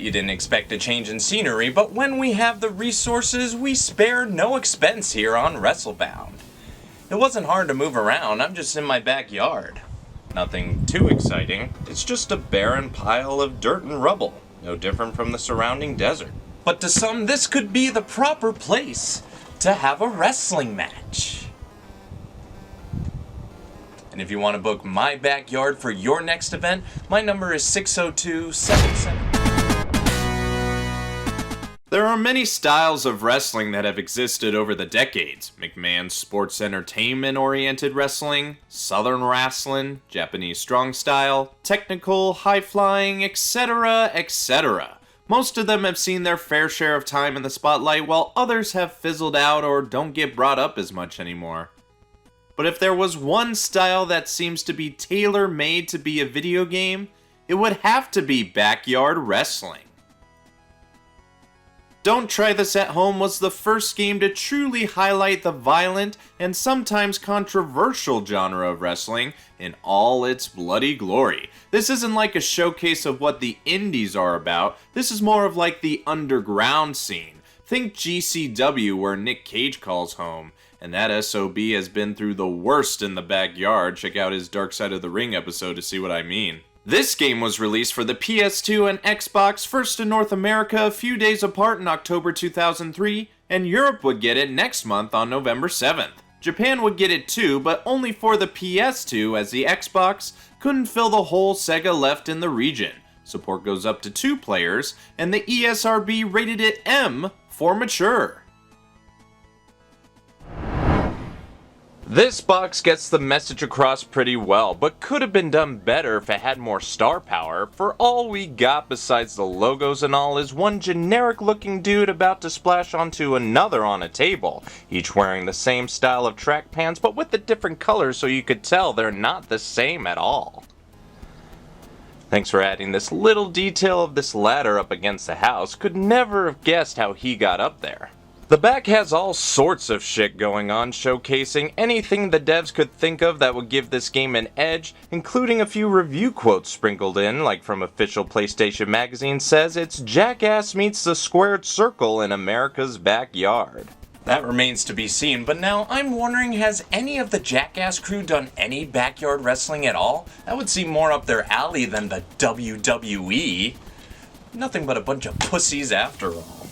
bet you didn't expect a change in scenery, but when we have the resources, we spare no expense here on WrestleBound. It wasn't hard to move around, I'm just in my backyard. Nothing too exciting, it's just a barren pile of dirt and rubble, no different from the surrounding desert. But to some, this could be the proper place to have a wrestling match. And if you want to book my backyard for your next event, my number is 602-77. There are many styles of wrestling that have existed over the decades. McMahon's sports entertainment-oriented wrestling, Southern wrestling, Japanese strong style, technical, high-flying, etc., etc. Most of them have seen their fair share of time in the spotlight, while others have fizzled out or don't get brought up as much anymore. But if there was one style that seems to be tailor-made to be a video game, it would have to be backyard wrestling. Don't Try This at Home was the first game to truly highlight the violent and sometimes controversial genre of wrestling in all its bloody glory. This isn't like a showcase of what the indies are about, this is more of like the underground scene. Think GCW where Nick Cage calls home. And that SOB has been through the worst in the backyard. Check out his Dark Side of the Ring episode to see what I mean. This game was released for the PS2 and Xbox, first in North America a few days apart in October 2003, and Europe would get it next month on November 7th. Japan would get it too, but only for the PS2 as the Xbox couldn't fill the whole Sega left in the region. Support goes up to 2 players, and the ESRB rated it M for mature. This box gets the message across pretty well, but could have been done better if it had more star power. For all we got besides the logos and all is one generic looking dude about to splash onto another on a table, each wearing the same style of track pants but with the different colors so you could tell they're not the same at all. Thanks for adding this little detail of this ladder up against the house, could never have guessed how he got up there. The back has all sorts of shit going on, showcasing anything the devs could think of that would give this game an edge, including a few review quotes sprinkled in, like from official PlayStation Magazine says it's Jackass meets the squared circle in America's backyard. That remains to be seen, but now I'm wondering, has any of the Jackass crew done any backyard wrestling at all? That would seem more up their alley than the WWE. Nothing but a bunch of pussies after all.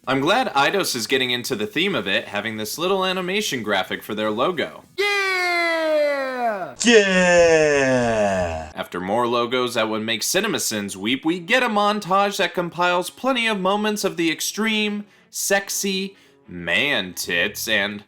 I'm glad Eidos is getting into the theme of it, having this little animation graphic for their logo. Yeah! Yeah! After more logos that would make CinemaSins weep, we get a montage that compiles plenty of moments of the extreme, sexy, man tits, and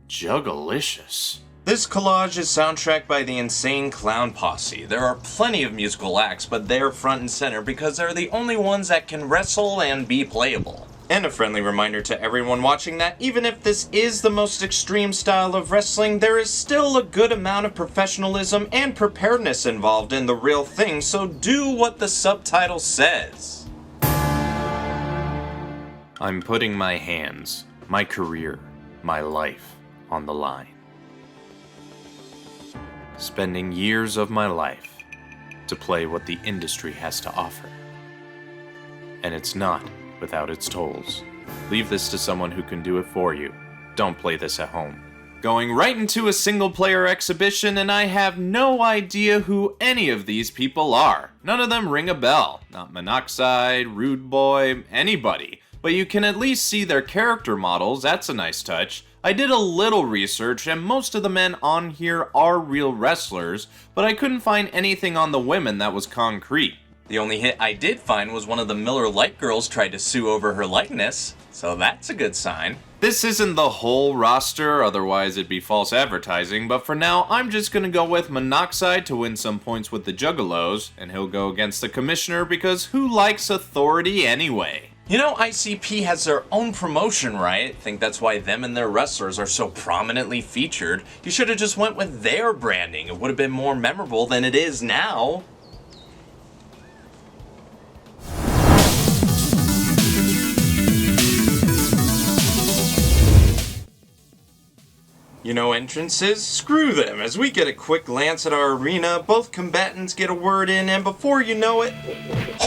juggalicious. This collage is soundtracked by the Insane Clown Posse. There are plenty of musical acts, but they're front and center because they're the only ones that can wrestle and be playable. And a friendly reminder to everyone watching that even if this is the most extreme style of wrestling, there is still a good amount of professionalism and preparedness involved in the real thing, so do what the subtitle says. I'm putting my hands, my career, my life on the line. Spending years of my life to play what the industry has to offer. And it's not without its tolls. Leave this to someone who can do it for you. Don't play this at home. Going right into a single-player exhibition, and I have no idea who any of these people are. None of them ring a bell. Not Monoxide, Rude Boy, anybody. But you can at least see their character models, that's a nice touch. I did a little research, and most of the men on here are real wrestlers, but I couldn't find anything on the women that was concrete. The only hit I did find was one of the Miller Lite girls tried to sue over her likeness, so that's a good sign. This isn't the whole roster, otherwise it'd be false advertising, but for now I'm just gonna go with Monoxide to win some points with the Juggalos, and he'll go against the Commissioner because who likes authority anyway? You know, ICP has their own promotion, right? Think that's why them and their wrestlers are so prominently featured. You should have just went with their branding. It would have been more memorable than it is now. You know entrances? Screw them. As we get a quick glance at our arena, both combatants get a word in, and before you know it...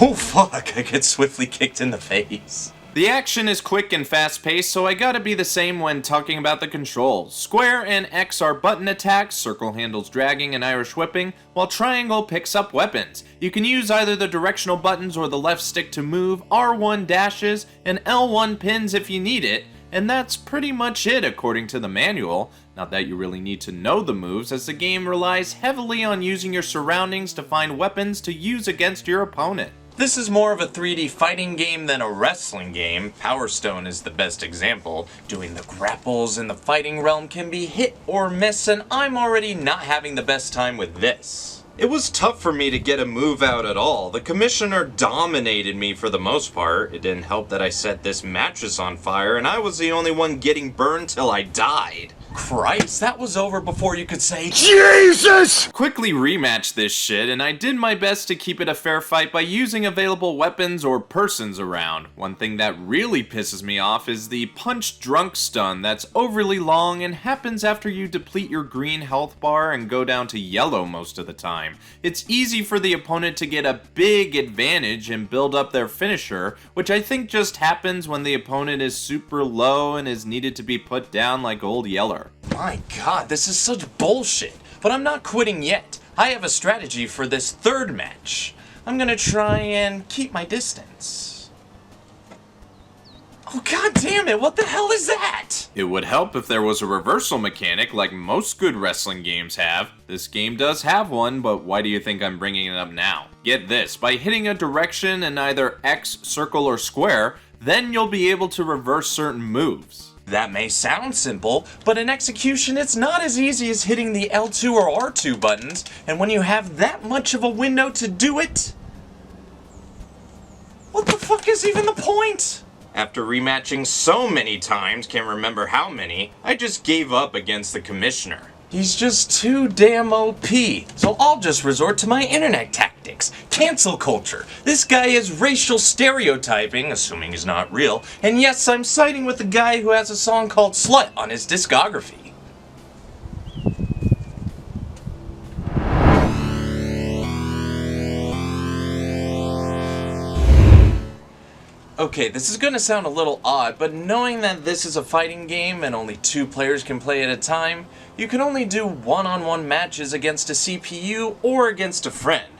Oh fuck, I get swiftly kicked in the face. The action is quick and fast-paced, so I gotta be the same when talking about the controls. Square and X are button attacks, circle handles dragging and Irish whipping, while triangle picks up weapons. You can use either the directional buttons or the left stick to move, R1 dashes, and L1 pins if you need it, and that's pretty much it according to the manual. Not that you really need to know the moves, as the game relies heavily on using your surroundings to find weapons to use against your opponent. This is more of a 3D fighting game than a wrestling game. Power Stone is the best example. Doing the grapples in the fighting realm can be hit or miss, and I'm already not having the best time with this. It was tough for me to get a move out at all. The commissioner dominated me for the most part. It didn't help that I set this mattress on fire, and I was the only one getting burned till I died. Christ, that was over before you could say Jesus! Quickly rematched this shit, and I did my best to keep it a fair fight by using available weapons or persons around. One thing that really pisses me off is the punch drunk stun that's overly long and happens after you deplete your green health bar and go down to yellow most of the time. It's easy for the opponent to get a big advantage and build up their finisher, which I think just happens when the opponent is super low and is needed to be put down like Old Yeller. My god, this is such bullshit. But I'm not quitting yet. I have a strategy for this third match. I'm gonna try and keep my distance. Oh god damn it, what the hell is that? It would help if there was a reversal mechanic like most good wrestling games have. This game does have one, but why do you think I'm bringing it up now? Get this, by hitting a direction in either X, circle, or square, then you'll be able to reverse certain moves. That may sound simple, but in execution it's not as easy as hitting the L2 or R2 buttons, and when you have that much of a window to do it... What the fuck is even the point? After rematching so many times, can't remember how many, I just gave up against the commissioner. He's just too damn OP, so I'll just resort to my internet tactics. Cancel culture. This guy is racial stereotyping, assuming he's not real, and yes, I'm siding with the guy who has a song called Slut on his discography. Okay, this is gonna sound a little odd, but knowing that this is a fighting game and only 2 players can play at a time, you can only do one-on-one matches against a CPU or against a friend.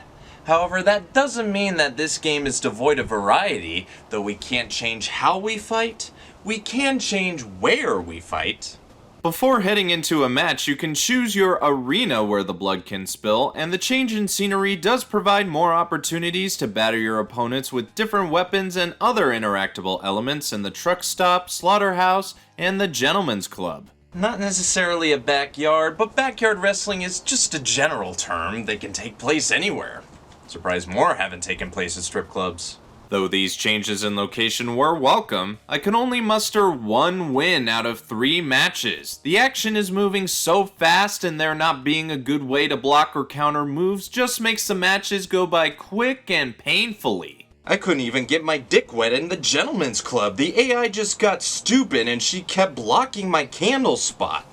However, that doesn't mean that this game is devoid of variety. Though we can't change how we fight, we can change where we fight. Before heading into a match, you can choose your arena where the blood can spill, and the change in scenery does provide more opportunities to batter your opponents with different weapons and other interactable elements in the truck stop, slaughterhouse, and the gentleman's club. Not necessarily a backyard, but backyard wrestling is just a general term that can take place anywhere. Surprised more haven't taken place at strip clubs. Though these changes in location were welcome, I can only muster 1 win out of 3 matches. The action is moving so fast, and there not being a good way to block or counter moves just makes the matches go by quick and painfully. I couldn't even get my dick wet in the gentleman's club. The AI just got stupid and she kept blocking my candle spot.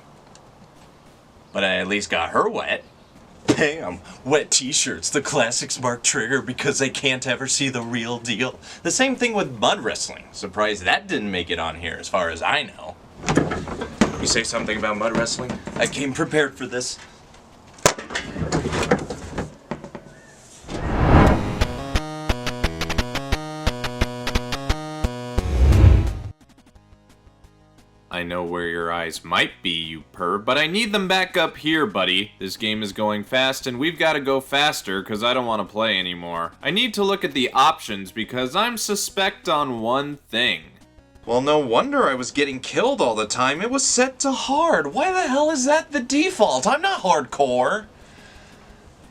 But I at least got her wet. Damn, wet t-shirts, the classic Smark trigger because they can't ever see the real deal. The same thing with mud wrestling. Surprised that didn't make it on here as far as I know. You say something about mud wrestling? I came prepared for this. I know where your eyes might be, you perv, but I need them back up here, buddy. This game is going fast, and we've got to go faster, because I don't want to play anymore. I need to look at the options, because I'm suspect on one thing. Well, no wonder I was getting killed all the time. It was set to hard. Why the hell is that the default? I'm not hardcore.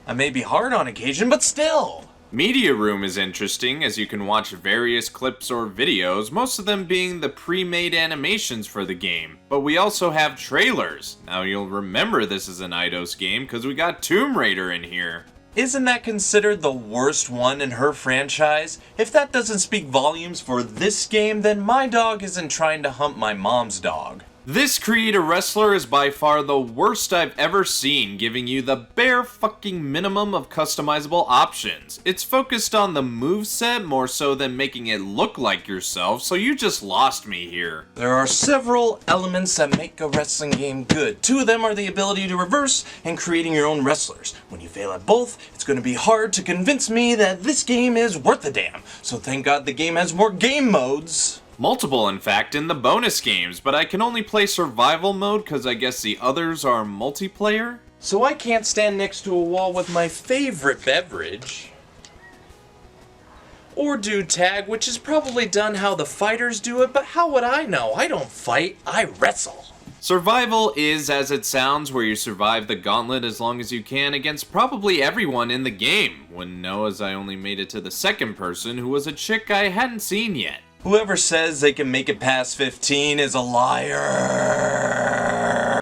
I may be hard on occasion, but still. Media Room is interesting, as you can watch various clips or videos, most of them being the pre-made animations for the game. But we also have trailers. Now you'll remember this is an Eidos game, because we got Tomb Raider in here. Isn't that considered the worst one in her franchise? If that doesn't speak volumes for this game, then my dog isn't trying to hump my mom's dog. This Create a Wrestler is by far the worst I've ever seen, giving you the bare fucking minimum of customizable options. It's focused on the moveset more so than making it look like yourself, so you just lost me here. There are several elements that make a wrestling game good. Two of them are the ability to reverse and creating your own wrestlers. When you fail at both, it's going to be hard to convince me that this game is worth a damn. So thank God the game has more game modes. Multiple, in fact, in the bonus games, but I can only play survival mode because I guess the others are multiplayer? So I can't stand next to a wall with my favorite beverage. Or do tag, which is probably done how the fighters do it, but how would I know? I don't fight, I wrestle. Survival is, as it sounds, where you survive the gauntlet as long as you can against probably everyone in the game. Wouldn't know, as I only made it to the second person, who was a chick I hadn't seen yet. Whoever says they can make it past 15 is a liar.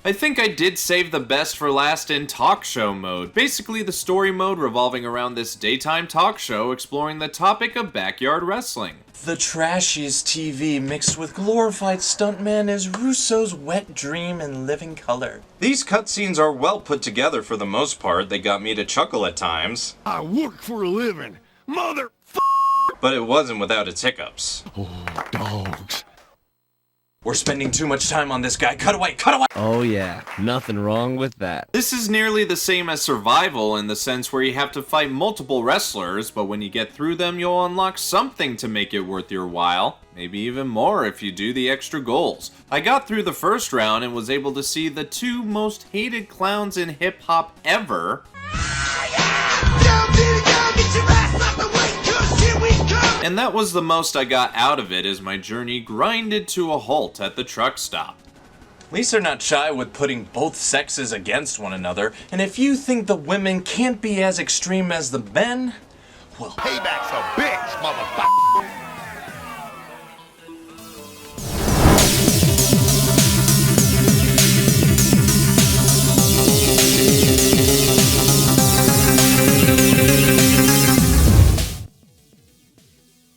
I think I did save the best for last in talk show mode. Basically the story mode revolving around this daytime talk show exploring the topic of backyard wrestling. The trashiest TV mixed with glorified stuntman is Russo's wet dream in living color. These cutscenes are well put together for the most part. They got me to chuckle at times. I work for a living. Mother. But it wasn't without its hiccups. Oh, dogs. We're spending too much time on this guy. Cut away, cut away! Oh yeah, nothing wrong with that. This is nearly the same as survival in the sense where you have to fight multiple wrestlers, but when you get through them, you'll unlock something to make it worth your while. Maybe even more if you do the extra goals. I got through the first round and was able to see the two most hated clowns in hip-hop ever. And that was the most I got out of it as my journey grinded to a halt at the truck stop. At least they're not shy with putting both sexes against one another, and if you think the women can't be as extreme as the men, well, Payback's a bitch, motherfucker.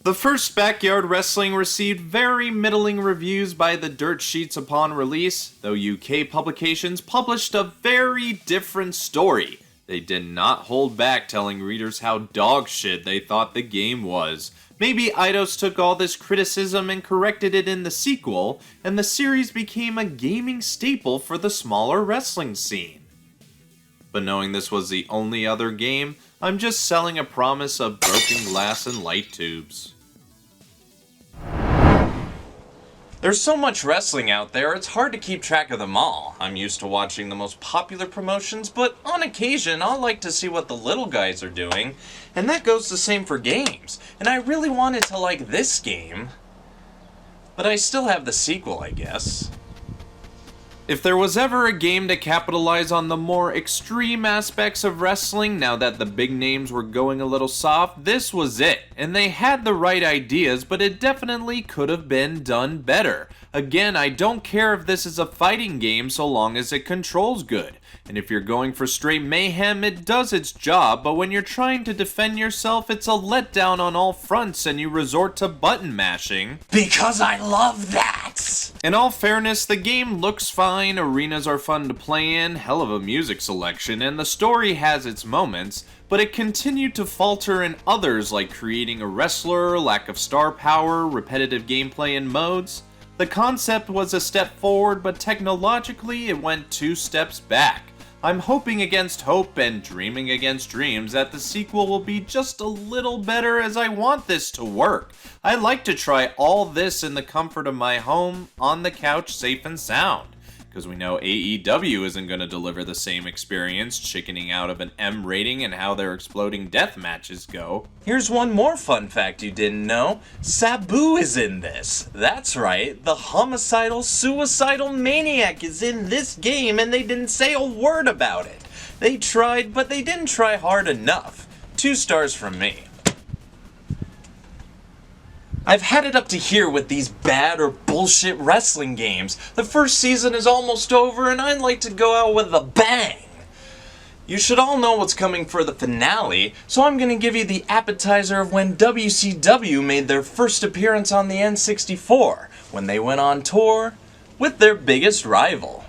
The first Backyard Wrestling received very middling reviews by the dirt sheets upon release, though UK publications published a very different story. They did not hold back telling readers how dog shit they thought the game was. Maybe Eidos took all this criticism and corrected it in the sequel, and the series became a gaming staple for the smaller wrestling scene. But knowing this was the only other game, I'm just selling a promise of broken glass and light tubes. there's so much wrestling out there, it's hard to keep track of them all. I'm used to watching the most popular promotions, but on occasion, I'll like to see what the little guys are doing, and that goes the same for games. And I really wanted to like this game, but I still have the sequel, I guess. If there was ever a game to capitalize on the more extreme aspects of wrestling now that the big names were going a little soft, this was it. And they had the right ideas, but it definitely could have been done better. Again, I don't care if this is a fighting game so long as it controls good. And if you're going for straight mayhem, it does its job, but when you're trying to defend yourself, it's a letdown on all fronts and you resort to button mashing. Because I love that! In all fairness, the game looks fine, arenas are fun to play in, hell of a music selection, and the story has its moments, but it continued to falter in others like creating a wrestler, lack of star power, repetitive gameplay and modes. The concept was a step forward, but technologically it went 2 steps back. I'm hoping against hope and dreaming against dreams that the sequel will be just a little better as I want this to work. I like to try all this in the comfort of my home, on the couch, safe and sound. Because we know AEW isn't going to deliver the same experience, chickening out of an M rating and how their exploding death matches go. Here's one more fun fact you didn't know. Sabu is in this. That's right, the homicidal, suicidal maniac is in this game and they didn't say a word about it. They tried, but they didn't try hard enough. 2 stars from me. I've had it up to here with these bad or bullshit wrestling games. The first season is almost over and I'd like to go out with a bang. You should all know what's coming for the finale, so I'm gonna give you the appetizer of when WCW made their first appearance on the N64, when they went on tour with their biggest rival.